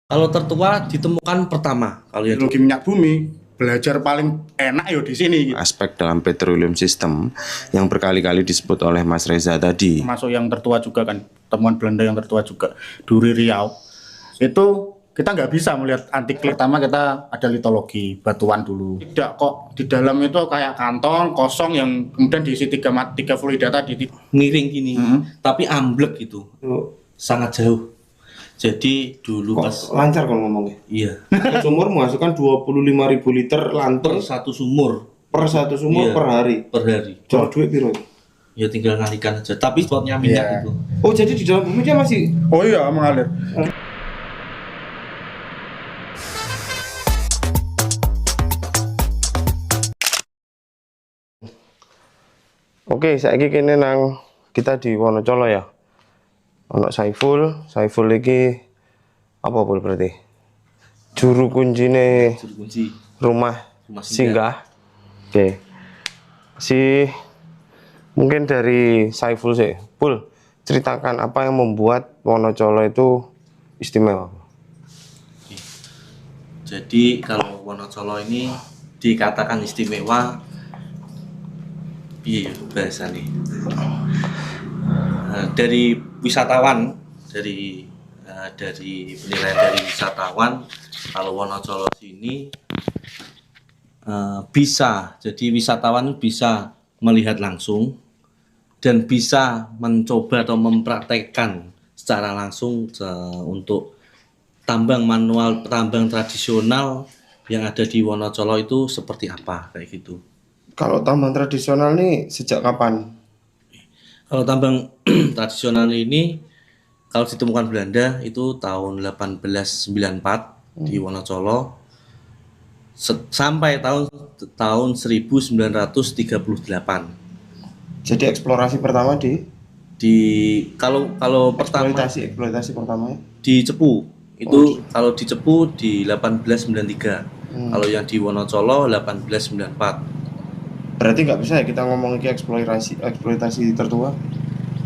Kalau tertua ditemukan pertama. Kalau yang Geologi minyak bumi belajar paling enak ya di sini. Gitu. Aspek dalam petroleum system yang berkali-kali disebut oleh Mas Reza tadi. Termasuk yang tertua juga kan, temuan Belanda yang tertua juga, Duri Riau. Itu kita nggak bisa melihat antik. Pertama kita ada litologi batuan dulu. Tidak kok di dalam itu kayak kantong kosong yang kemudian diisi tiga fluida tadi. miring gini, tapi amblek gitu, sangat jauh. Jadi dulu Kok pas lancar kalau ngomongnya? iya Sumur menghasilkan 25.000 liter per lantai satu sumur per satu sumur Iya. per hari. per hari. Cara duit piro? Ya tinggal ngalikan aja. Tapi spotnya minyak Iya. itu. Oh, jadi di dalam bumi dia masih Oh iya mengalir. Oke, saiki kene nang kita di Wonocolo ya. Ono Saiful iki apa pun berarti? Juru kuncine Juru kunci. rumah Rumah singgah. Oke. Mungkin dari Saiful sih. Pul, ceritakan apa yang membuat Wonocolo itu istimewa. Jadi kalau Wonocolo ini dikatakan istimewa, iya bahasa nih. Dari wisatawan, dari penilaian dari wisatawan, kalau Wonocolo sini bisa, jadi wisatawan bisa melihat langsung dan bisa mencoba atau mempraktekkan secara langsung untuk tambang manual, tambang tradisional yang ada di Wonocolo itu seperti apa kayak gitu. Kalau tambang tradisional nih sejak kapan? Kalau tambang tradisional ini kalau ditemukan Belanda itu tahun 1894 di Wonocolo sampai tahun 1938. Jadi eksplorasi pertama Kalau pertama eksploitasi pertamanya di Cepu itu kalau di Cepu di 1893. Kalau yang di Wonocolo 1894. berarti nggak bisa ya kita ngomong eksploitasi tertua.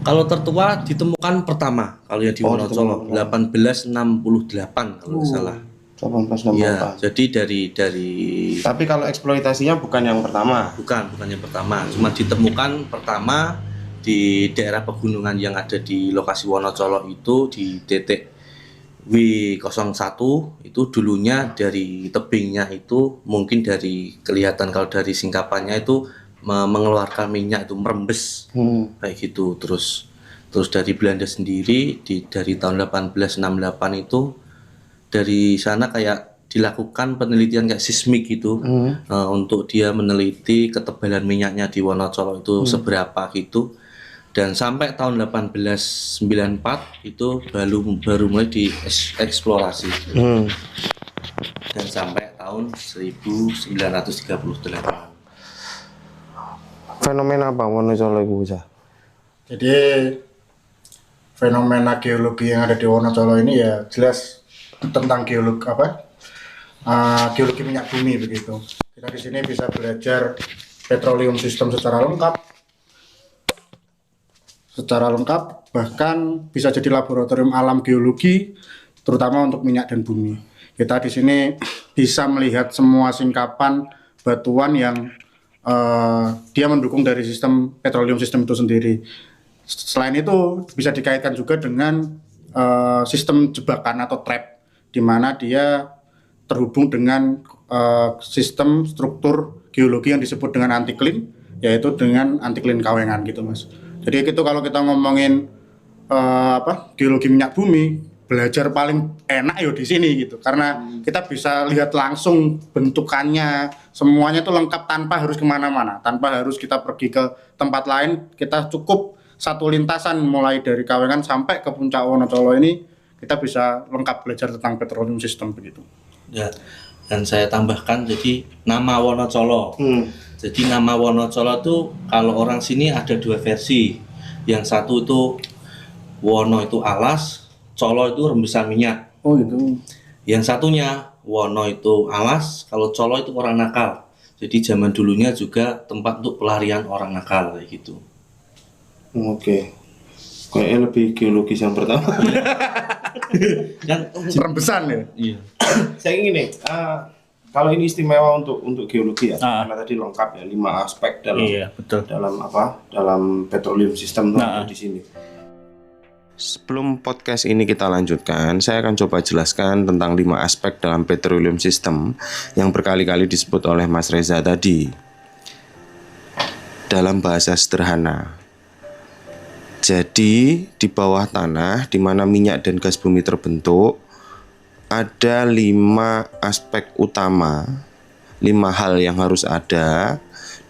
Kalau tertua ditemukan pertama kalau yang di Wonocolo 1868 kalau nggak salah. 1868. Ya, jadi dari Tapi kalau eksploitasinya bukan yang pertama. bukan yang pertama, cuma ditemukan pertama di daerah pegunungan yang ada di lokasi Wonocolo itu di titik W01 itu dulunya dari tebingnya itu mungkin dari kelihatan kalau dari singkapannya itu mengeluarkan minyak itu merembes kayak gitu. Terus dari Belanda sendiri dari tahun 1868 itu dari sana kayak dilakukan penelitian kayak seismik gitu untuk dia meneliti ketebalan minyaknya di Wonocolo itu seberapa gitu. Dan sampai tahun 1894 itu baru mulai dieksplorasi. Dan sampai tahun 1938. Fenomena apa Wonocolo itu bisa? Jadi fenomena geologi yang ada di Wonocolo ini ya jelas tentang geologi minyak bumi begitu. Kita di sini bisa belajar petroleum system secara lengkap, bahkan bisa jadi laboratorium alam geologi, terutama untuk minyak dan bumi. Kita di sini bisa melihat semua singkapan batuan yang dia mendukung dari sistem petroleum system itu sendiri. Selain itu bisa dikaitkan juga dengan sistem jebakan atau trap, di mana dia terhubung dengan sistem struktur geologi yang disebut dengan antiklin, yaitu dengan antiklin Kawengan gitu mas. Jadi itu kalau kita ngomongin geologi minyak bumi, belajar paling enak ya di sini gitu, karena kita bisa lihat langsung bentukannya, semuanya itu lengkap tanpa harus kemana-mana, tanpa harus kita pergi ke tempat lain. Kita cukup satu lintasan mulai dari Kawengan sampai ke puncak Wonocolo ini, kita bisa lengkap belajar tentang petroleum system begitu. Ya, dan saya tambahkan jadi nama Wonocolo. Jadi nama Wonocolo itu kalau orang sini ada dua versi. Yang satu itu Wono itu alas, Colo itu rembesan minyak. Oh gitu. Yang satunya Wono itu alas, kalau Colo itu orang nakal. Jadi zaman dulunya juga tempat untuk pelarian orang nakal kayak gitu. Oke. Kayaknya lebih geologis yang pertama. Kan Rembesan ya. iya. Saya ingin nih, kalau ini istimewa untuk geologi ya, Ah. karena tadi lengkap ya 5 aspek dalam Iya, betul. dalam petroleum system tuh ada di sini. Sebelum podcast ini kita lanjutkan, saya akan coba jelaskan tentang 5 aspek dalam petroleum system yang berkali-kali disebut oleh Mas Reza tadi. Dalam bahasa sederhana. Jadi, di bawah tanah di mana minyak dan gas bumi terbentuk, ada 5 aspek utama, 5 hal yang harus ada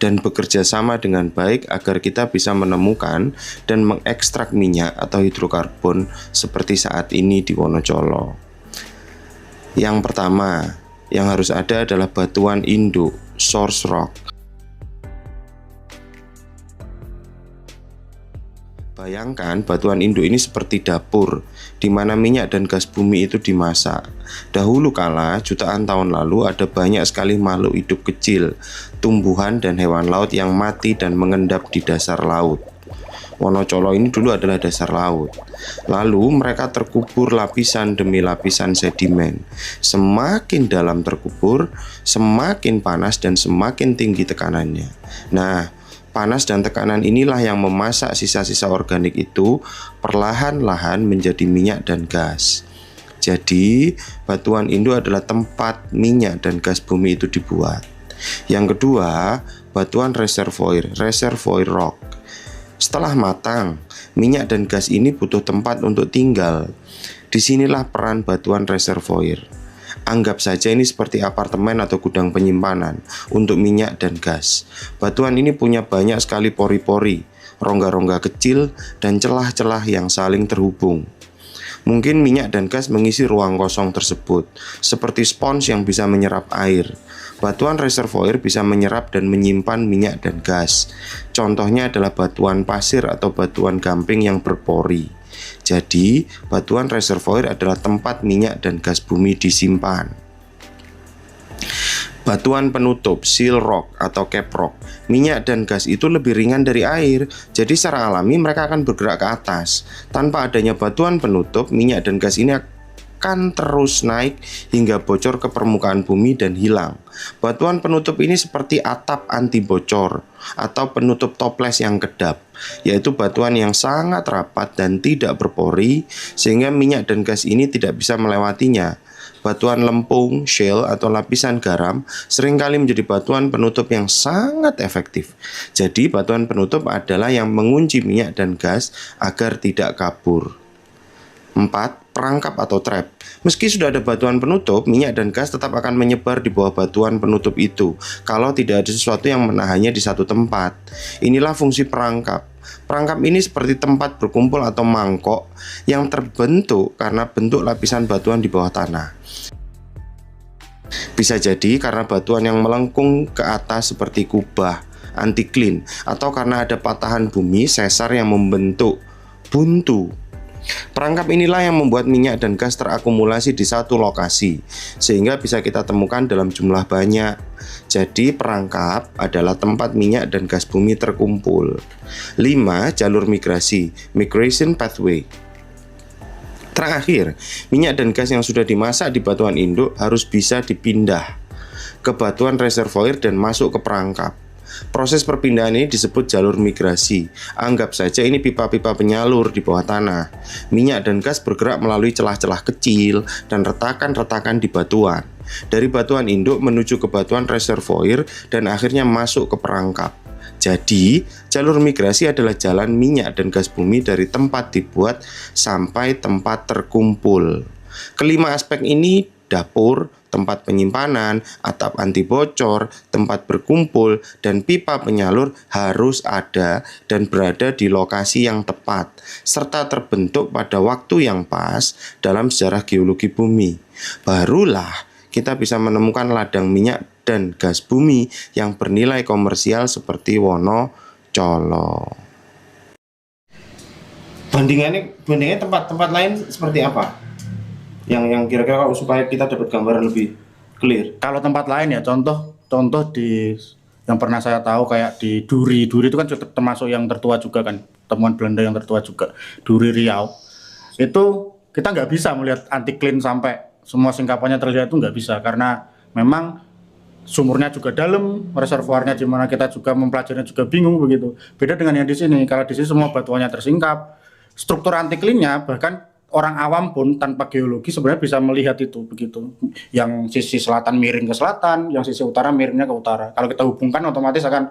dan bekerja sama dengan baik agar kita bisa menemukan dan mengekstrak minyak atau hidrokarbon seperti saat ini di Wonocolo. Yang pertama yang harus ada adalah batuan induk, source rock. Bayangkan batuan induk ini seperti dapur, di mana minyak dan gas bumi itu dimasak. Dahulu kala, jutaan tahun lalu ada banyak sekali makhluk hidup kecil, tumbuhan dan hewan laut yang mati dan mengendap di dasar laut. Wonocolo ini dulu adalah dasar laut. Lalu mereka terkubur lapisan demi lapisan sedimen. Semakin dalam terkubur, semakin panas dan semakin tinggi tekanannya. Nah, panas dan tekanan inilah yang memasak sisa-sisa organik itu perlahan-lahan menjadi minyak dan gas. Jadi, batuan induk adalah tempat minyak dan gas bumi itu dibuat. Yang kedua, batuan reservoir rock. Setelah matang, minyak dan gas ini butuh tempat untuk tinggal. Disinilah peran batuan reservoir. Anggap saja ini seperti apartemen atau gudang penyimpanan untuk minyak dan gas. Batuan ini punya banyak sekali pori-pori, rongga-rongga kecil, dan celah-celah yang saling terhubung. Mungkin minyak dan gas mengisi ruang kosong tersebut, seperti spons yang bisa menyerap air. Batuan reservoir bisa menyerap dan menyimpan minyak dan gas. Contohnya adalah batuan pasir atau batuan gamping yang berpori. Jadi, batuan reservoir adalah tempat minyak dan gas bumi disimpan. Batuan penutup, seal rock atau cap rock. Minyak dan gas itu lebih ringan dari air, jadi secara alami mereka akan bergerak ke atas. Tanpa adanya batuan penutup, minyak dan gas ini akan terus naik hingga bocor ke permukaan bumi dan hilang. Batuan penutup ini seperti atap anti bocor atau penutup toples yang kedap, yaitu batuan yang sangat rapat dan tidak berpori sehingga minyak dan gas ini tidak bisa melewatinya. Batuan lempung, shale atau lapisan garam seringkali menjadi batuan penutup yang sangat efektif. Jadi batuan penutup adalah yang mengunci minyak dan gas agar tidak kabur. 4. Perangkap atau trap. Meski sudah ada batuan penutup, minyak dan gas tetap akan menyebar di bawah batuan penutup itu kalau tidak ada sesuatu yang menahannya di satu tempat. Inilah fungsi perangkap. Perangkap ini seperti tempat berkumpul atau mangkok yang terbentuk karena bentuk lapisan batuan di bawah tanah. Bisa jadi karena batuan yang melengkung ke atas seperti kubah, antiklin, atau karena ada patahan bumi sesar yang membentuk buntu. Perangkap inilah yang membuat minyak dan gas terakumulasi di satu lokasi, sehingga bisa kita temukan dalam jumlah banyak. Jadi perangkap adalah tempat minyak dan gas bumi terkumpul. 5. Jalur migrasi, migration pathway. Terakhir, minyak dan gas yang sudah dimasak di batuan induk harus bisa dipindah ke batuan reservoir dan masuk ke perangkap. Proses perpindahan ini disebut jalur migrasi. Anggap saja ini pipa-pipa penyalur di bawah tanah. Minyak dan gas bergerak melalui celah-celah kecil dan retakan-retakan di batuan. Dari batuan induk menuju ke batuan reservoir dan akhirnya masuk ke perangkap. Jadi, jalur migrasi adalah jalan minyak dan gas bumi dari tempat dibuat sampai tempat terkumpul. Kelima aspek ini, dapur, tempat penyimpanan, atap anti bocor, tempat berkumpul, dan pipa penyalur harus ada dan berada di lokasi yang tepat, serta terbentuk pada waktu yang pas dalam sejarah geologi bumi. Barulah kita bisa menemukan ladang minyak dan gas bumi yang bernilai komersial seperti Wonocolo. Bandingannya tempat-tempat lain seperti apa? Yang kira-kira supaya kita dapat gambaran lebih clear. Kalau tempat lain ya contoh di yang pernah saya tahu kayak di Duri itu kan termasuk yang tertua juga kan, temuan Belanda yang tertua juga, Duri Riau. Itu kita nggak bisa melihat anti clean sampai semua singkapannya terlihat, itu nggak bisa karena memang sumurnya juga dalam, reservoirnya di mana kita juga mempelajarinya juga bingung begitu. Beda dengan yang di sini. Kalau di sini semua batuannya tersingkap, struktur anti clean-nya bahkan orang awam pun tanpa geologi sebenarnya bisa melihat itu begitu. Yang sisi selatan miring ke selatan, yang sisi utara miringnya ke utara. Kalau kita hubungkan otomatis akan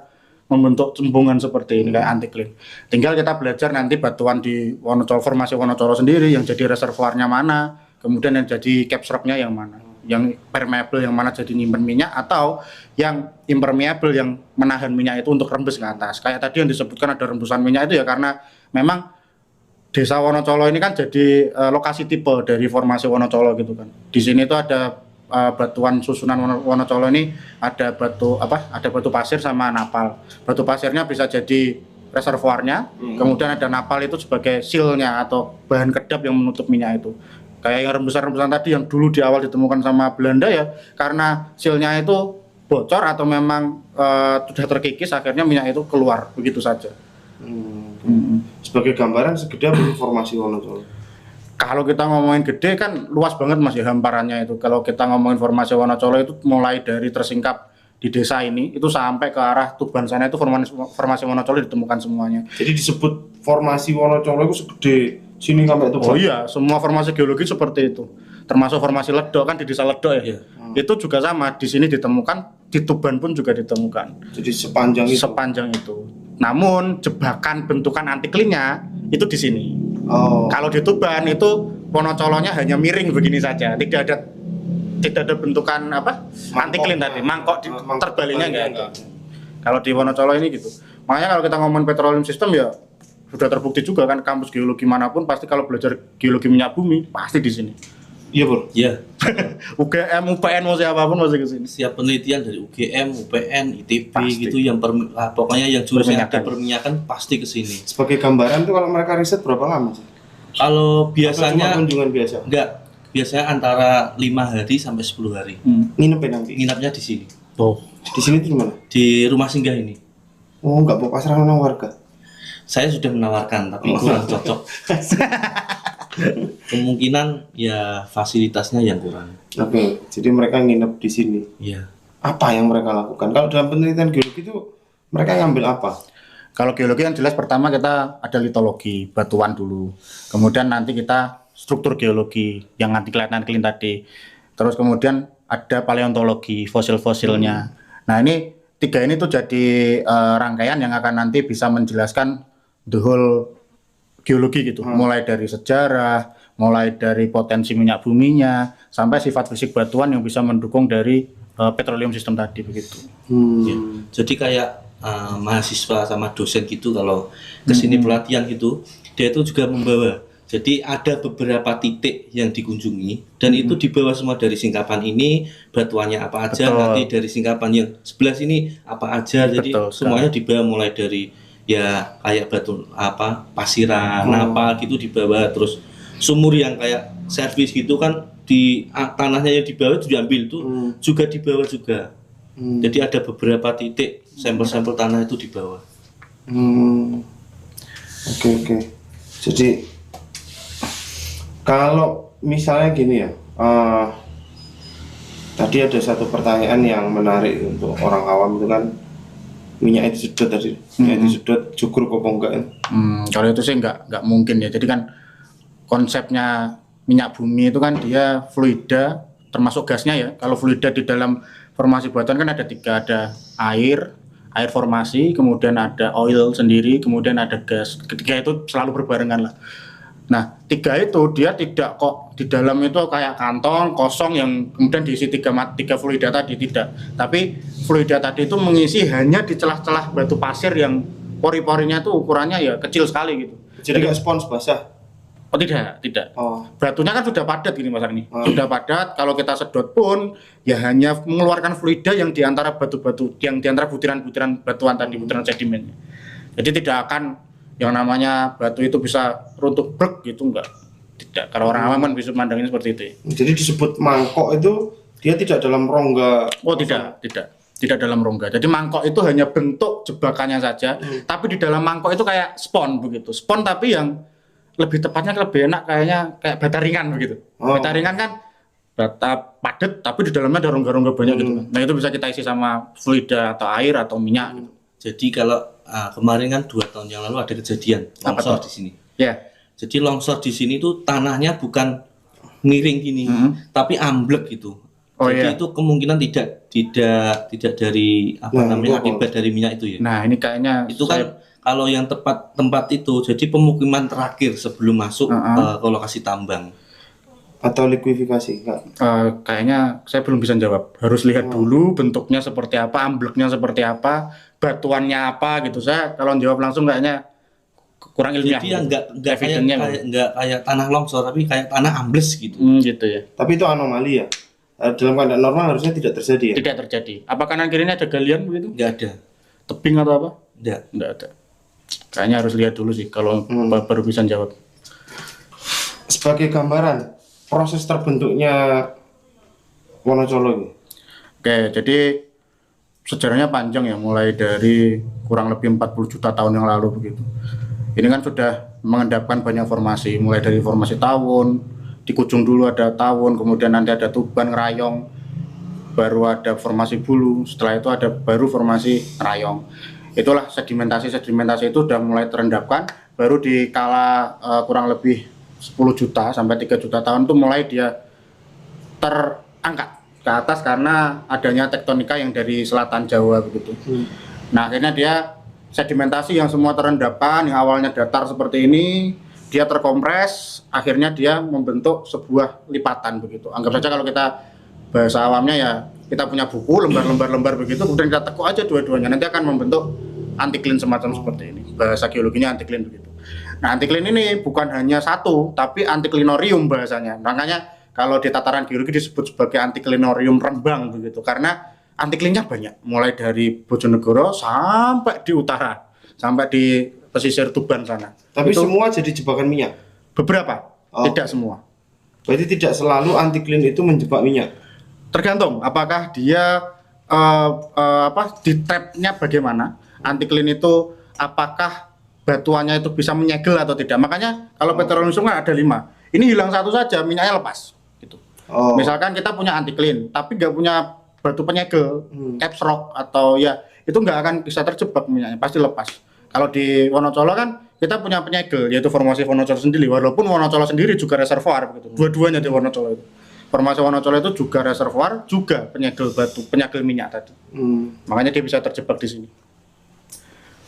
membentuk cembungan seperti ini kayak anti clean. Tinggal kita belajar nanti batuan di Wonocolo, formasi Wonocolo sendiri yang jadi reservoirnya mana, kemudian yang jadi caps rock-nya yang mana, yang permeable yang mana jadi nyimpen minyak, atau yang impermeable yang menahan minyak itu untuk rembes ke atas. Kayak tadi yang disebutkan ada rembusan minyak itu ya karena memang desa Wonocolo ini kan jadi lokasi tipe dari formasi Wonocolo gitu kan. Di sini itu ada batuan susunan Wonocolo ini ada batu pasir sama napal. Batu pasirnya bisa jadi reservoirnya, kemudian ada napal itu sebagai seal-nya atau bahan kedap yang menutup minyak itu. Kayak yang rembusan-rembusan tadi yang dulu di awal ditemukan sama Belanda ya, karena seal-nya itu bocor atau memang sudah terkikis, akhirnya minyak itu keluar begitu saja. Sebagai gambaran segede apa formasi Wonocolo? Kalau kita ngomongin gede kan luas banget Mas ya hamparannya itu. Kalau kita ngomongin formasi Wonocolo itu mulai dari tersingkap di desa ini itu sampai ke arah Tuban sana itu formasi Wonocolo ditemukan semuanya. Jadi disebut formasi Wonocolo itu segede sini sampai Tuban. Oh iya, semua formasi geologi seperti itu. Termasuk formasi Ledok kan di desa Ledok ya. Itu juga sama, di sini ditemukan, di Tuban pun juga ditemukan. Jadi sepanjang itu. Sepanjang itu. Namun jebakan bentukan anti clean-nya itu di sini. Oh. Kalau di Tuban itu Wonocolonya hanya miring begini saja, tidak ada bentukan anti clean tadi, mangkok terbaliknya enggak ada. Kalau di Wonocolo ini gitu. Makanya kalau kita ngomongin petroleum system ya sudah terbukti juga kan, kampus geologi manapun pasti kalau belajar geologi minyak bumi pasti di sini. Iya Bro. Iya. UGM, UPN mau siapapun masih ke sini. Setiap penelitian dari UGM, UPN, ITB pasti. Gitu yang pokoknya yang jurusan perminyakan pasti ke sini. Sebagai gambaran tuh kalau mereka riset berapa lama sih? Kalau biasanya kunjungan biasa? Enggak. Biasanya antara 5 hari sampai 10 hari. Nginepin nanti. Nginapnya di sini. Oh. Di sini tuh di mana? Di rumah singgah ini. Oh, enggak bawa pasrah nang warga. Saya sudah menawarkan tapi kurang cocok. Kemungkinan ya fasilitasnya yang kurang. Oke, jadi mereka nginep di sini. Iya. Apa yang mereka lakukan? Kalau dalam penelitian geologi itu mereka ngambil apa? Kalau geologi yang jelas pertama kita ada litologi, batuan dulu. Kemudian nanti kita struktur geologi yang nanti kelihatan clean tadi. Terus kemudian ada paleontologi, fosil-fosilnya. Nah ini 3 ini tuh jadi rangkaian yang akan nanti bisa menjelaskan the whole geologi gitu, mulai dari sejarah, mulai dari potensi minyak buminya, sampai sifat fisik batuan yang bisa mendukung dari petroleum system tadi begitu. Ya. Jadi kayak mahasiswa sama dosen gitu kalau kesini pelatihan gitu, dia itu juga membawa. Jadi ada beberapa titik yang dikunjungi dan itu dibawa semua dari singkapan ini batuannya apa aja, nanti dari singkapan yang sebelah sini apa aja. Jadi semuanya dibawa mulai dari ya kayak batu pasiran napal gitu dibawa, terus sumur yang kayak servis gitu kan di tanahnya yang dibawa itu diambil tuh juga dibawa juga. Jadi ada beberapa titik sampel-sampel tanah itu dibawa. Oke. Jadi kalau misalnya gini ya, tadi ada satu pertanyaan yang menarik untuk orang awam itu kan, minyak itu sedot tadi, minyak itu sedot cukur kok enggak? Kalau itu sih nggak mungkin ya. Jadi kan konsepnya minyak bumi itu kan dia fluida termasuk gasnya ya. Kalau fluida di dalam formasi batuan kan ada 3, ada air formasi, kemudian ada oil sendiri, kemudian ada gas. Ketiga itu selalu berbarengan lah. Nah 3 itu dia tidak kok di dalam itu kayak kantong kosong yang kemudian diisi 3 fluida tadi, tidak. Tapi fluida tadi itu mengisi hanya di celah-celah batu pasir yang pori-porinya itu ukurannya ya kecil sekali gitu. Jadi kayak spons basah? Oh tidak. Oh. Batunya kan sudah padat gini Mas Arni. Sudah padat, kalau kita sedot pun ya hanya mengeluarkan fluida yang diantara batu-batu, yang diantara butiran-butiran batuan tadi, butiran sedimen. Jadi tidak akan yang namanya batu itu bisa runtuh brek gitu, enggak. Tidak. Kalau orang awam kan bisa memandangnya seperti itu. Jadi disebut mangkok itu dia tidak dalam rongga. Oh tidak dalam rongga. Jadi mangkok itu hanya bentuk jebakannya saja, tapi di dalam mangkok itu kayak spon begitu. Spon tapi yang lebih tepatnya lebih enak kayaknya kayak bata ringan begitu. Oh. Bata ringan kan bata padat tapi di dalamnya ada rongga-rongga banyak gitu kan. Nah itu bisa kita isi sama fluida atau air atau minyak gitu. Jadi kalau kemarin kan 2 tahun yang lalu ada kejadian Apa longsor tuh? di sini. Ya. Jadi longsor di sini tuh tanahnya bukan miring gini, tapi amblek gitu. Oh, Jadi iya. itu kemungkinan tidak dari apa Nah, namanya itu apa? akibat dari minyak itu ya. Nah ini kayaknya Itu kan kalau yang tempat itu jadi pemukiman terakhir sebelum masuk ke lokasi tambang. Atau likuifikasi Kak? kayaknya saya belum bisa jawab. Harus lihat dulu bentuknya seperti apa, ambleknya seperti apa, batuannya apa gitu. Saya kalau jawab langsung kayaknya kurang ilmiah. Jadi yang enggak Evidence-nya kayak tanah longsor tapi kayak tanah ambles gitu. gitu ya. Tapi itu anomali ya. Dalam keadaan normal harusnya tidak terjadi ya. Tidak terjadi. Apa kanan kirinya ada galian begitu? Enggak ada. Tebing atau apa? Enggak. Enggak ada. Kayaknya harus lihat dulu sih kalau baru bisa jawab. Sebagai gambaran proses terbentuknya Wonocolo ini. Oke, jadi sejarahnya panjang ya, mulai dari kurang lebih 40 juta tahun yang lalu begitu. Ini kan sudah mengendapkan banyak formasi, mulai dari formasi tawon, di Kujung dulu ada tawon, kemudian nanti ada Tuban, Ngerayong, baru ada formasi Bulu, setelah itu ada baru formasi Ngerayong. Itulah sedimentasi itu sudah mulai terendapkan, baru di kala kurang lebih 10 juta sampai 3 juta tahun itu mulai dia terangkat ke atas karena adanya tektonika yang dari selatan Jawa begitu. Nah akhirnya dia sedimentasi yang semua terendapkan, yang awalnya datar seperti ini, dia terkompres, akhirnya dia membentuk sebuah lipatan begitu. Anggap saja kalau kita bahasa awamnya ya, kita punya buku lembar-lembar begitu, kemudian kita tekuk aja dua-duanya, nanti akan membentuk antiklin semacam seperti ini. Bahasa geologinya antiklin begitu. Nah antiklin ini bukan hanya satu, tapi antiklinorium bahasanya. Makanya kalau di tataran geologi disebut sebagai antiklinorium Rembang begitu, karena antiklinnya banyak, mulai dari Bojonegoro sampai di utara, sampai di pesisir Tuban sana. Tapi Itu semua jadi jebakan minyak. beberapa, Oh. tidak semua. Berarti tidak selalu antiklin itu menjebak minyak. Tergantung apakah dia di trapnya bagaimana. Antiklin itu apakah batuannya itu bisa menyegel atau tidak. Makanya kalau petroleum kan ada 5. Ini hilang satu saja, minyaknya lepas. Gitu. Oh. Misalkan kita punya antiklin, tapi nggak punya batu penyegel, caps rock atau ya itu nggak akan bisa terjebak minyaknya, pasti lepas. Kalau di Wonocolo kan kita punya penyegel, yaitu formasi Wonocolo sendiri. Walaupun Wonocolo sendiri juga reservoir begitu. Dua-duanya di Wonocolo itu. Formasi Wonocolo itu juga reservoir, juga penyegel batu, penyegel minyak tadi. Makanya dia bisa terjebak di sini.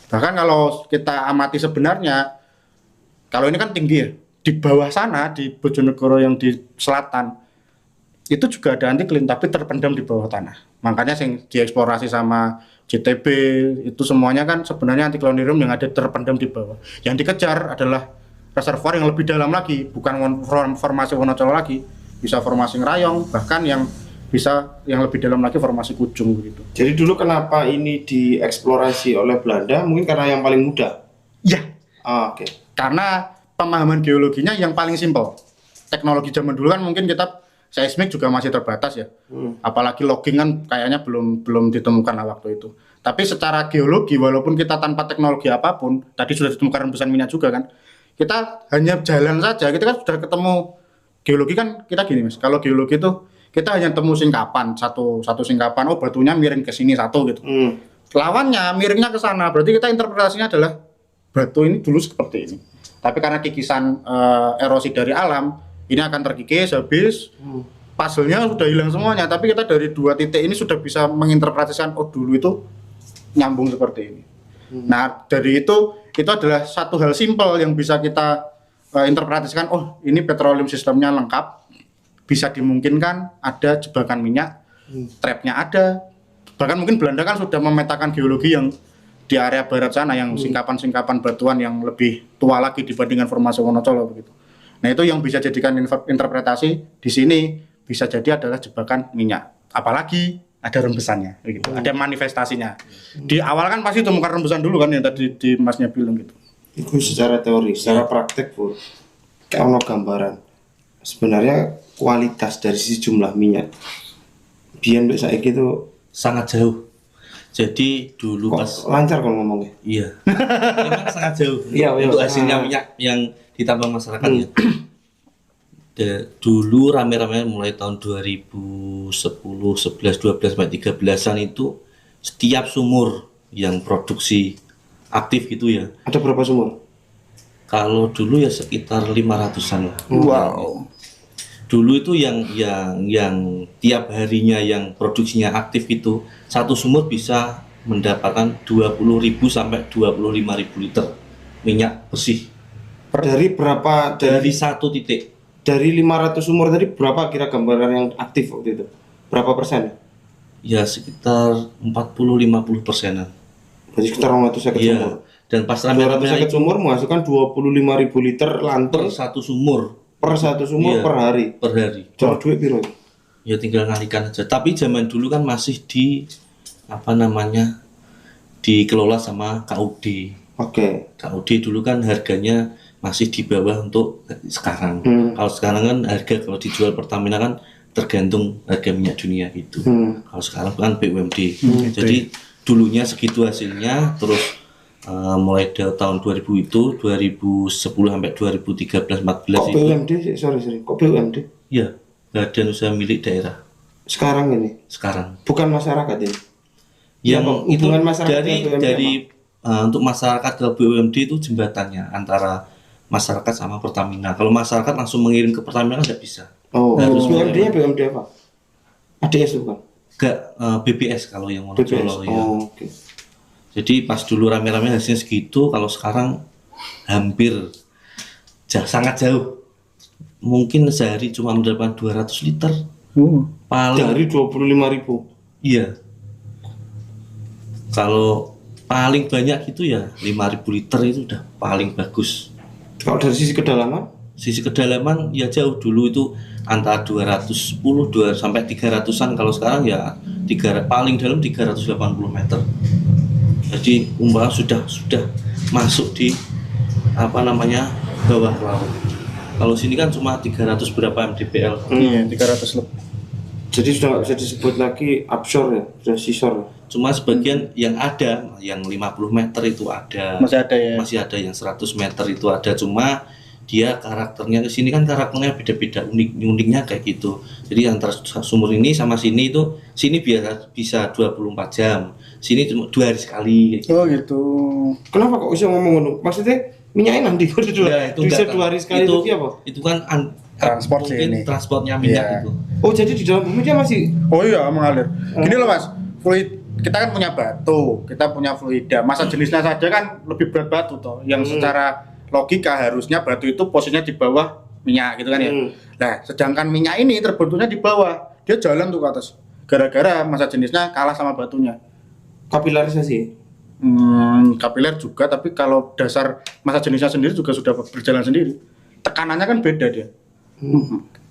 Bahkan kalau kita amati sebenarnya, kalau ini kan tinggi ya, di bawah sana di Bojonegoro yang di selatan itu juga ada antiklin tapi terpendam di bawah tanah. Makanya yang dieksplorasi sama JTB itu semuanya kan sebenarnya antiklinorium yang ada terpendam di bawah. Yang dikejar adalah reservoir yang lebih dalam lagi, bukan formasi Wonocolo lagi, bisa formasi Ngerayong, bahkan yang bisa yang lebih dalam lagi formasi Kujung begitu. Jadi dulu kenapa ini dieksplorasi oleh Belanda? Mungkin karena yang paling mudah. Ya, Oke. karena pemahaman geologinya yang paling simpel. Teknologi zaman dulu kan mungkin kita seismik juga masih terbatas ya. Apalagi logging kan kayaknya belum ditemukan lah waktu itu. Tapi secara geologi walaupun kita tanpa teknologi apapun, tadi sudah ditemukan rembusan minyak juga kan. Kita hanya jalan saja, kita kan sudah ketemu geologi kan kita gini Mas. Kalau geologi itu kita hanya temu singkapan, satu singkapan, oh batunya miring ke sini satu gitu. Lawannya miringnya ke sana, berarti kita interpretasinya adalah batu ini dulu seperti ini. Tapi karena kikisan erosi dari alam, ini akan terkikis habis, puzzle-nya sudah hilang semuanya. Tapi kita dari 2 titik ini sudah bisa menginterpretasikan, oh dulu itu nyambung seperti ini. Nah dari itu adalah satu hal simpel yang bisa kita interpretasikan, oh ini petroleum sistemnya lengkap, bisa dimungkinkan ada jebakan minyak, trapnya ada. Bahkan mungkin Belanda kan sudah memetakan geologi yang di area barat sana yang singkapan-singkapan batuan yang lebih tua lagi dibandingkan formasi Wonocolo begitu. Nah itu yang bisa jadikan interpretasi di sini bisa jadi adalah jebakan minyak. Apalagi ada rembesannya, gitu. Ada manifestasinya. Di awal kan pasti temukan rembesan dulu kan yang tadi di Masnya bilang gitu. Itu secara teori, secara praktek pun kayak ono gambaran. Sebenarnya kualitas dari sisi jumlah minyak biyen mbek saiki itu Sangat jauh. Jadi dulu kok pas lancar kalau ngomongnya. iya. Memang sangat jauh Iya, untuk iya. hasilnya minyak yang ditambang masyarakat ya. Dulu rame-rame mulai tahun 2010, 11, 12 sampai 13-an itu setiap sumur yang produksi aktif gitu ya. Ada berapa sumur? Kalau dulu ya sekitar 500-an lah. Wow. Dulu itu yang tiap harinya yang produksinya aktif itu satu sumur bisa mendapatkan 20.000 sampai 25.000 liter minyak bersih Dari berapa dari satu titik. dari 500 sumur tadi berapa kira gambaran yang aktif waktu itu? Berapa persen? Ya sekitar 40-50%-an. Berarti sekitar 250 sumur. Iya. Dan pas rame-rame 250 itu sumur menghasilkan 25.000 liter per lantern satu sumur per satu sumur Iya. per hari. per hari. Cara duit piro? Ya tinggal ngalikan aja. Tapi zaman dulu kan masih dikelola sama KUD. Oke. KUD dulu kan harganya masih di bawah untuk sekarang. Kalau sekarang kan harga kalau dijual Pertamina kan tergantung harga minyak dunia gitu. Kalau sekarang kan BUMD. Jadi dulunya segitu hasilnya, terus mulai dari tahun 2000 itu 2010 sampai 2013 14 Kok itu BUMD sih? Sorry. Kok BUMD? ya badan usaha milik daerah Sekarang ini sekarang. bukan masyarakat ini. Yang Apa, itu hubungan masyarakat dari dengan BUMD untuk masyarakat ke BUMD itu jembatannya antara masyarakat sama Pertamina. Kalau masyarakat langsung mengirim ke Pertamina kan tidak bisa. Oh, Harus BUMD-nya BUMD apa? ADS bukan? Enggak, BPS kalau yang BPS. Wonocolo ya. Oh, oke. Jadi pas dulu rame-rame hasilnya segitu, kalau sekarang hampir sangat jauh. Mungkin sehari cuma mendapatkan 200 liter. Paling Dari 25.000. iya. Kalau paling banyak itu ya 5.000 liter itu udah paling bagus. Kalau dari sisi kedalaman? Sisi kedalaman ya jauh, dulu itu antara 210 sampai 300-an, kalau sekarang ya paling dalam 380 meter. Jadi umpama sudah masuk di bawah laut. Kalau sini kan cuma 300 berapa mdpl. Iya, 300 lebih. Jadi sudah nggak bisa disebut lagi offshore ya, sudah seashore. Cuma sebagian yang ada, yang 50 meter itu ada. Masih ada ya. Masih ada yang 100 meter itu ada, cuma dia karakternya ke sini kan karakternya beda-beda, uniknya kayak gitu. Jadi antara sumur ini sama sini itu, sini biasa bisa 24 jam, sini cuma 2 hari sekali kayak gitu. Oh gitu. Kenapa kok bisa ngomong ngono? Maksudnya minyaknya nanti kok Ya, itu bisa enggak 2 hari sekali itu apa? Itu kan Transport sih mungkin ini. transportnya minyak Iya. itu. Oh, jadi di dalam bumi dia masih Oh iya, mengalir. Gini loh Mas, fluid kita kan punya batu, kita punya fluida. Masa jenisnya saja kan lebih berat batu toh. Yang secara logika harusnya batu itu posisinya di bawah minyak gitu kan ya. Nah, sedangkan minyak ini terbentuknya di bawah, dia jalan tuh ke atas. Gara-gara masa jenisnya kalah sama batunya. kapilarisasi. Kapiler juga, tapi kalau dasar masa jenisnya sendiri juga sudah berjalan sendiri. Tekanannya kan beda dia.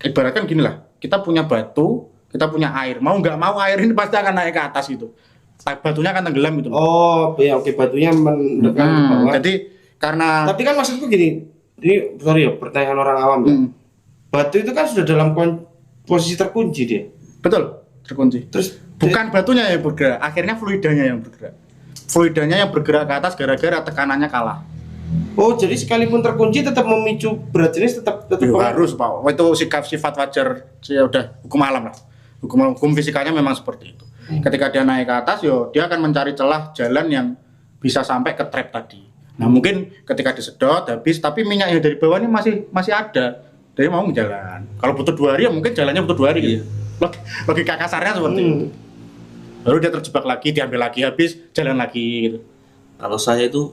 Ibaratkan gini lah, kita punya batu, kita punya air. Mau nggak mau air ini pasti akan naik ke atas gitu. Batunya akan tenggelam gitu. Oh, ya oke, batunya mendekat ke bawah. Jadi karena Tapi kan maksudku gini, ini sorry ya, pertanyaan orang awam ya. Batu itu kan sudah dalam posisi terkunci dia. betul terkunci. Terus Bukan batunya yang bergerak, akhirnya fluidanya yang bergerak. Fluidanya yang bergerak ke atas gara-gara tekanannya kalah. oh, jadi sekalipun terkunci tetap memicu berat jenis tetap Harus Pak. Itu sifat wajar, ya udah hukum alam lah. Hukum fisikanya memang seperti itu. Ketika dia naik ke atas, dia akan mencari celah jalan yang bisa sampai ke trap tadi. Nah mungkin ketika disedot habis, tapi minyak yang dari bawah ini masih ada. Dia mau jalan. Kalau butuh 2 hari ya mungkin jalannya butuh 2 hari. Gitu. Logika kasarnya seperti itu. Baru dia terjebak lagi, diambil lagi, habis jalan lagi gitu. Kalau saya itu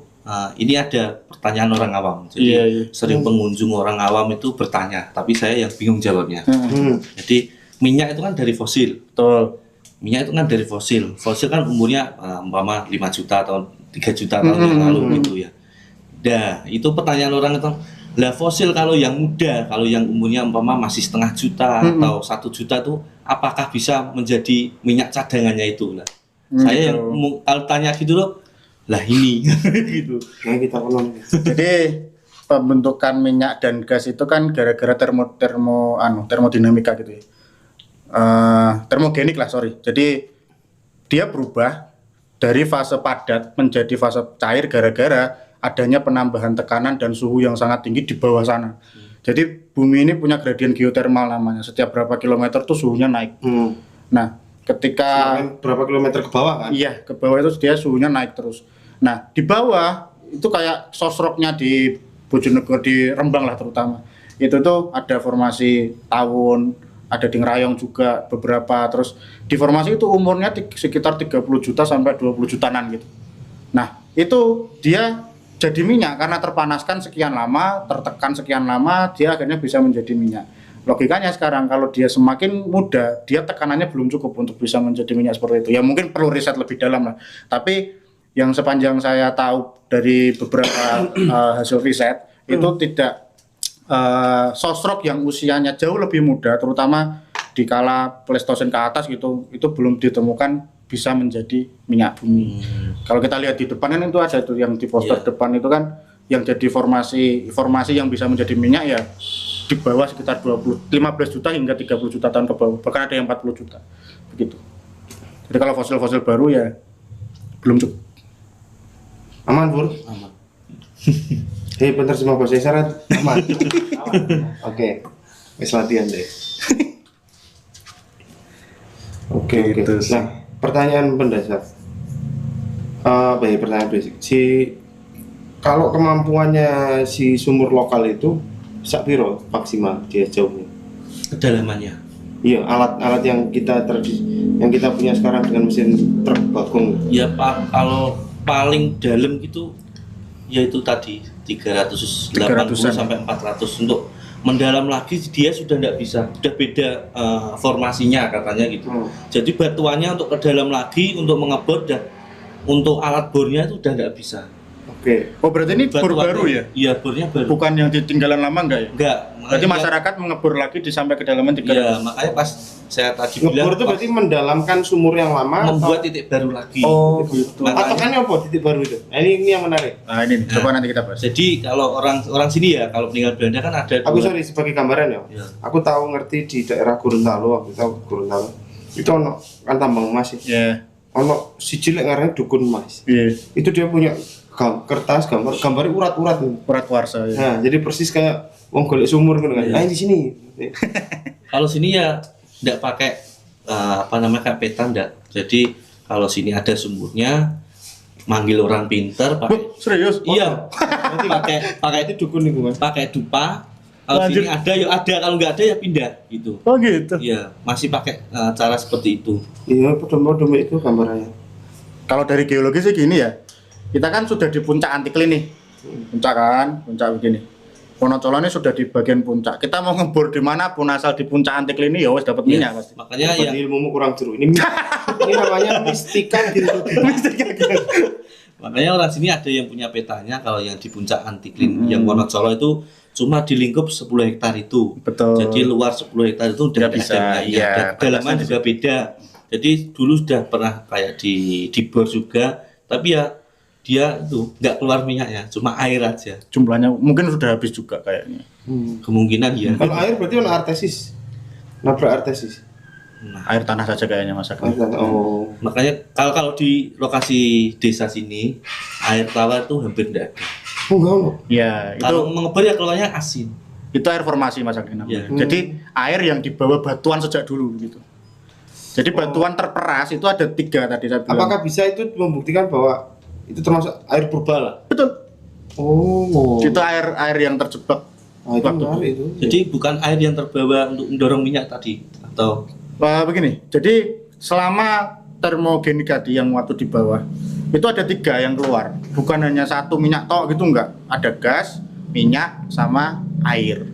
ini ada pertanyaan orang awam. Jadi Iya. sering pengunjung orang awam itu bertanya, tapi saya yang bingung jawabnya. Jadi minyak itu kan dari fosil. Betul. Minyak itu kan dari fosil. Fosil kan umurnya umpama 5 juta atau 3 juta tahun yang lalu gitu ya. Nah, itu pertanyaan orang itu, lah fosil kalau yang muda, kalau yang umurnya umpama masih 0,5 juta atau 1 juta tuh apakah bisa menjadi minyak cadangannya itu lah. Saya yang kalau tanya gitu loh, lah ini gitu. Nah, kita ulang. Jadi pembentukan minyak dan gas itu kan gara-gara termodinamika gitu ya. Termogenik lah, sorry. Jadi dia berubah dari fase padat menjadi fase cair gara-gara adanya penambahan tekanan dan suhu yang sangat tinggi di bawah sana. Jadi bumi ini punya gradien geotermal namanya. Setiap berapa kilometer tuh suhunya naik. Nah, ketika Semakin berapa kilometer ke bawah kan? iya ke bawah itu dia suhunya naik terus. Nah, di bawah itu kayak sosroknya di Bojonegoro, di Rembang lah terutama. Itu tuh ada formasi tawon, ada di Ngerayong juga beberapa. Terus di formasi itu umurnya sekitar 30 juta sampai 20 jutaan gitu. Nah, itu dia jadi minyak karena terpanaskan sekian lama, tertekan sekian lama, dia akhirnya bisa menjadi minyak. Logikanya sekarang kalau dia semakin muda, dia tekanannya belum cukup untuk bisa menjadi minyak seperti itu. Ya mungkin perlu riset lebih dalam lah. Tapi yang sepanjang saya tahu dari beberapa hasil riset itu tidak sosrok yang usianya jauh lebih muda, terutama di kala Pleistosen ke atas gitu, itu belum ditemukan bisa menjadi minyak bumi. Kalau kita lihat di depan kan itu ada tuh yang di poster depan itu kan yang jadi formasi yang bisa menjadi minyak ya di bawah sekitar 15 juta hingga 30 juta tahun ke bawah, bahkan ada yang 40 juta begitu. Jadi kalau fosil-fosil baru ya belum cukup. Aman, Pur? Aman. Hei, bentar semua bahasa isyarat. Aman. Oke. Wis latihan deh. Oke. Gitu sih. Nah, pertanyaan mendasar. Pertanyaan basic. Kalau kemampuannya si sumur lokal itu sak piro maksimal dia jauhnya? Kedalamannya. Iya, alat-alat yang kita punya sekarang dengan mesin truk bagong. Ya kalau paling dalam gitu yaitu tadi 380 sampai 400. Untuk mendalam lagi dia sudah tidak bisa, sudah beda formasinya katanya gitu. Jadi batuannya untuk ke dalam lagi untuk mengebor dan untuk alat bornya itu sudah tidak bisa. Oke. Oh berarti ini bor baru ya? Iya, bornya baru. Bukan yang ditinggalan lama enggak ya? Enggak. Berarti masyarakat mengebor lagi di sampai kedalaman 300. Iya, makanya pas saya tadi bilang Ngebor itu berarti mendalamkan sumur yang lama membuat titik baru lagi. Oh gitu. patokannya apa titik baru itu? Nah, ini yang menarik. Nah ini coba nanti kita bahas. Jadi kalau orang sini ya kalau peninggalan Belanda kan ada Aku sorry sebagai gambaran ya. Iya. Aku tahu ngerti di daerah Gorontalo, aku tahu Gorontalo. Itu ono kan tambang emas ya. Ya. Ono siji lek ngarane dukun emas. Iya. Itu dia punya kertas gambarnya urat-urat nih. Urat warsa ya. Nah, jadi persis kayak wong golek sumur kan. Nah, di sini. Kalau sini ya tidak pakai kayak peta enggak. Jadi kalau sini ada sumurnya manggil orang pinter pakai Serius? iya pakai Itu dukun nih Mas. pakai dupa. Kalau Lanjut. sini ada ya ada, kalau nggak ada ya pindah gitu. Oh gitu. Iya, masih pakai cara seperti itu. Iya, podo-podo itu gambarannya. Kalau dari geologi sih gini ya. Kita kan sudah di puncak antikline nih. Puncak begini. Wonocolo ini sudah di bagian puncak. Kita mau ngebor di mana pun asal di puncak antikline ya wis dapat minyak pasti. Makanya ya Ilmumu kurang jeru. Ini namanya mistika geologi. makanya orang sini ada yang punya petanya. Kalau yang di puncak antikline yang Wonocolo itu cuma di lingkup 10 hektar itu. Betul. Jadi luar 10 hektar itu udah Nggak bisa, ada iya, dan kedalaman batasnya juga beda. Jadi dulu sudah pernah kayak di bor juga, tapi ya dia itu nggak keluar minyaknya, cuma air aja. Jumlahnya mungkin sudah habis juga kayaknya. Kemungkinan ya. Kalau air berarti ono artesis. Nabrak artesis. Nah, Air tanah saja kayaknya Mas Agus. Oh. makanya kalau di lokasi desa sini air tawar itu hampir tidak ada. Enggak ono. Ya, itu Kalau mengebor ya keluarnya asin. itu air formasi Mas Agus namanya. Iya. Jadi air yang dibawa batuan sejak dulu gitu. Jadi batuan terperas itu ada 3 tadi saya bilang. Apakah bisa itu membuktikan bahwa itu termasuk air purba lah? Betul. Oh. Itu air yang terjebak. Nah, itu menarik itu. Jadi bukan air yang terbawa untuk mendorong minyak tadi atau Begini, jadi selama termogenik tadi yang waktu di bawah itu ada 3 yang keluar, bukan hanya satu minyak tok gitu enggak, ada gas, minyak, sama air.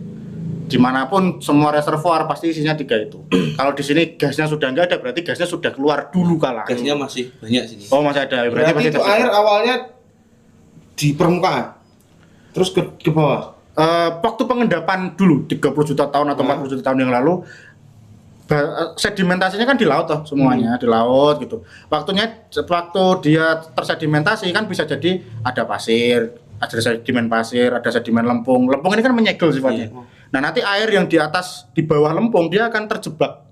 Dimanapun semua reservoir pasti isinya 3 itu. Kalau di sini gasnya sudah enggak ada, berarti gasnya sudah keluar dulu kala. gasnya masih banyak sini. Oh masih ada, Berarti masih itu terjebak. air awalnya di permukaan. Terus ke bawah. Waktu pengendapan dulu 30 juta tahun atau 40 juta tahun yang lalu sedimentasinya kan di laut toh semuanya di laut gitu. Waktu dia tersedimentasi kan bisa jadi ada pasir, ada sedimen pasir, ada sedimen lempung. Lempung ini kan menyegel sifatnya. Nah, nanti air yang di atas di bawah lempung dia akan terjebak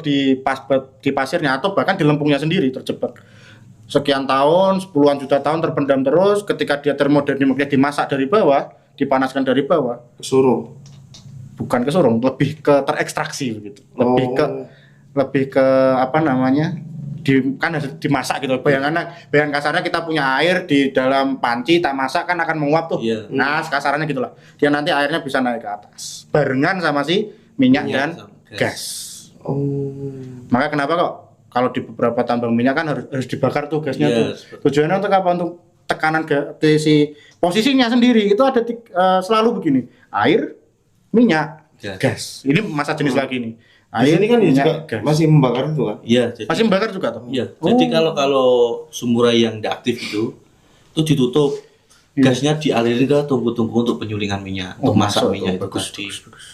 di pasirnya atau bahkan di lempungnya sendiri terjebak. sekian tahun, puluhan juta tahun terpendam terus. Ketika dia termodernimnya dimasak dari bawah, dipanaskan dari bawah, Kesuruh. bukan kesurung, lebih ke terekstraksi begitu. Lebih ke apa namanya? Kan harus dimasak gitu. Bayangan kasarnya kita punya air di dalam panci, tak masak kan akan menguap tuh. Iya. Nah, kasarannya gitulah. Dia nanti airnya bisa naik ke atas. Barengan sama si minyak dan sama gas. Oh. Maka kenapa kok kalau di beberapa tambang minyak kan harus dibakar tuh gasnya Iya, tuh. Tujuannya untuk apa? Untuk tekanan si posisinya sendiri itu ada selalu begini. Air, minyak, gas. Ini masa jenis lagi nih. Di sini kan dia minyak, juga gas. masih membakar itu kan. Iya, jadi Masih membakar juga tuh. iya. Jadi kalau sumur yang tidak aktif itu ditutup, gasnya dialirin ke tungku-tungku untuk penyulingan minyak, untuk masak masuk minyak tuh, itu bagus, tadi. bagus.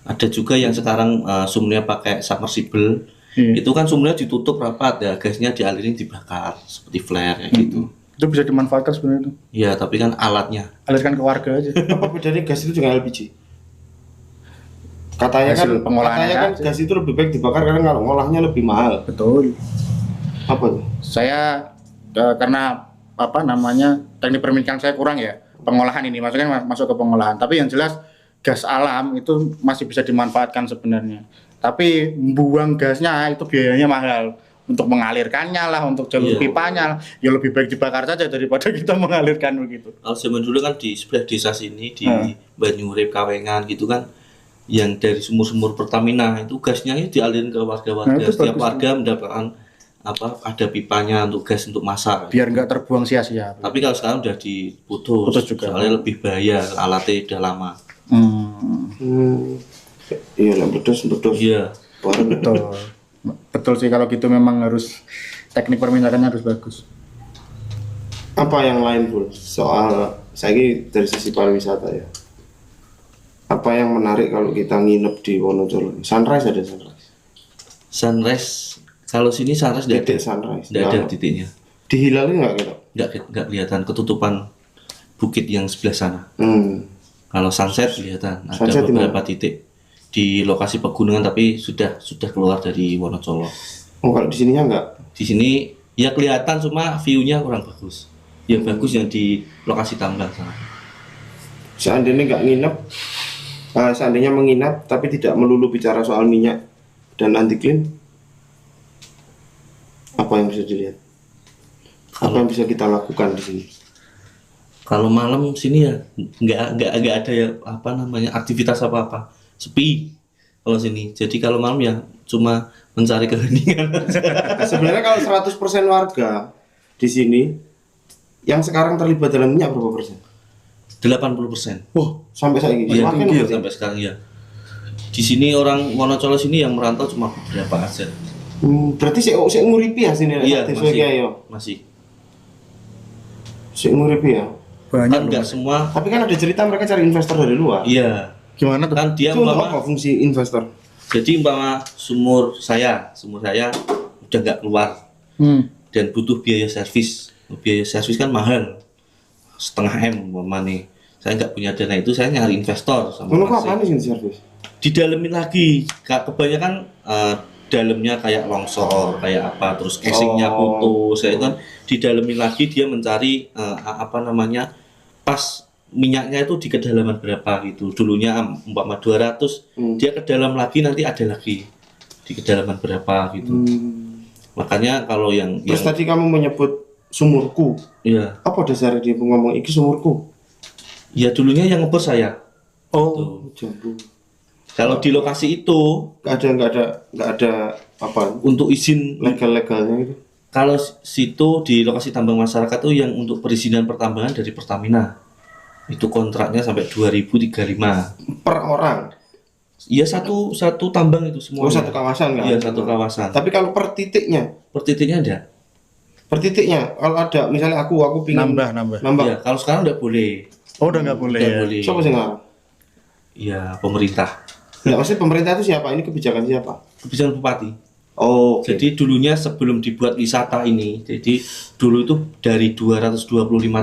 Ada juga yang sekarang sumurnya pakai submersible. Itu kan sumurnya ditutup rapat, ya gasnya dialirin dibakar seperti flare kayak gitu. Itu bisa dimanfaatkan sebenarnya itu. Iya, tapi kan alatnya. Alirkan ke warga aja. Apa bedanya gas itu dengan LPG? Katanya kan, Hasil pengolahannya katanya kan aja. gas itu lebih baik dibakar karena kalau ngolahnya lebih mahal. Betul. Apa tuh? Saya karena apa namanya teknik perminyakan saya kurang ya, pengolahan ini maksudnya masuk ke pengolahan. Tapi yang jelas gas alam itu masih bisa dimanfaatkan sebenarnya. Tapi buang gasnya itu biayanya mahal. Untuk mengalirkannya lah, untuk jalur Iya. pipanya lah, ya lebih baik dibakar saja daripada kita mengalirkan begitu. Kalau zaman dulu kan di sebelah desa sini di Banyurip Kawengan gitu kan, yang dari sumur-sumur Pertamina itu gasnya itu dialirin ke warga-warga. Nah, itu Setiap bagus warga mendapatkan ada pipanya untuk gas untuk masak. Biar nggak terbuang sia-sia. Tapi kalau sekarang udah diputus, Putus juga. soalnya lebih bahaya, alatnya udah lama. Iya lah, bedos. Iya. Bareng. Betul. Betul sih kalau gitu memang harus teknik perminyakannya harus bagus. Apa yang lain Bul? Soal saya ini dari sisi pariwisata ya. Apa yang menarik kalau kita nginep di Wonocolo? Sunrise ada sunrise. Sunrise, kalau sini sunrise tidak ada, Titik sunrise. tidak ada Nah, titiknya. dihilalin nggak kita? Nggak kelihatan ketutupan bukit yang sebelah sana. Kalau sunset kelihatan, ada Sunset di beberapa titik di lokasi pegunungan tapi sudah keluar dari Wonocolo. Oh, kalau di sininya nggak? Di sini ya kelihatan cuma view-nya kurang bagus. Yang bagus yang di lokasi tambang sana. Seandainya nggak nginep, seandainya menginap tapi tidak melulu bicara soal minyak dan anti clean, apa yang bisa dilihat? Apa yang bisa kita lakukan di sini? Kalau malam sini ya nggak ada ya apa namanya aktivitas apa-apa, sepi kalau sini. Jadi kalau malam ya cuma mencari keheningan. Sebenarnya kalau 100% warga di sini yang sekarang terlibat dalam minyak berapa persen? 80%. Wah, sampai saat ini Iya, semakin tinggi berarti. sampai sekarang ya. Di sini orang Wonocolo sini yang merantau cuma beberapa aja. Berarti saya nguripi ya sini Iya, aktif ya. masih. Saya nguripi ya. Banyak Kan loh. nggak semua. Tapi kan ada cerita mereka cari investor dari luar. Iya. Gimana tuh? Kan dia Itu untuk apa umpama, fungsi investor? jadi umpama sumur saya udah nggak keluar dan butuh biaya servis. Biaya servis kan mahal, 0,5 M umpama nih. Saya nggak punya dana itu, saya nyari investor sama Menurut asing. apa nih sini servis? Didalemin lagi. Kebanyakan dalamnya kayak longsor, kayak apa, terus casingnya putus, ya kan didalemin lagi dia mencari apa namanya pas minyaknya itu di kedalaman berapa gitu. Dulunya umpama 200, dia ke dalam lagi nanti ada lagi di kedalaman berapa gitu. Makanya kalau yang Terus tadi kamu menyebut sumurku. ya Apa dasarnya dia ngomong iki sumurku? ya dulunya yang ngebor saya. Oh, jambu. Kalau di lokasi itu Nggak ada apa untuk izin legal-legalnya gitu. kalau situ di lokasi tambang masyarakat tuh yang untuk perizinan pertambangan dari Pertamina. Itu kontraknya sampai 2035. Per orang. Iya satu tambang itu semua. Oh, satu kawasan kan? Iya, satu kawasan. Tapi kalau per titiknya, Per titiknya ada. kalau ada misalnya aku pingin Nambah. Iya, kalau sekarang nggak boleh. Oh, udah nggak boleh. Nggak Ya. boleh. Siapa sih ngarang? Iya, pemerintah. Nggak, maksudnya pemerintah itu siapa? Ini kebijakan siapa? Kebijakan bupati. Oh, oke. Jadi dulunya sebelum dibuat wisata ini, jadi dulu itu dari 225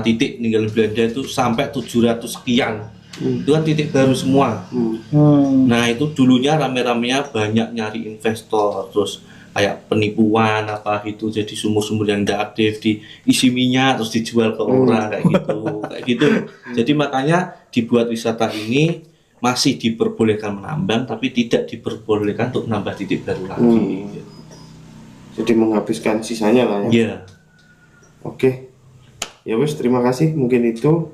titik ninggalin Belanda itu sampai 700 sekian. Itu kan titik baru semua. Nah itu dulunya rame-ramenya banyak nyari investor, terus kayak penipuan apa gitu, jadi sumur-sumur yang tidak aktif diisi minyak terus dijual ke orang kayak gitu. Jadi makanya dibuat wisata ini masih diperbolehkan menambang tapi tidak diperbolehkan untuk menambah titik baru lagi. Jadi menghabiskan sisanya lah ya. Iya. Oke. Ya wes, terima kasih, mungkin itu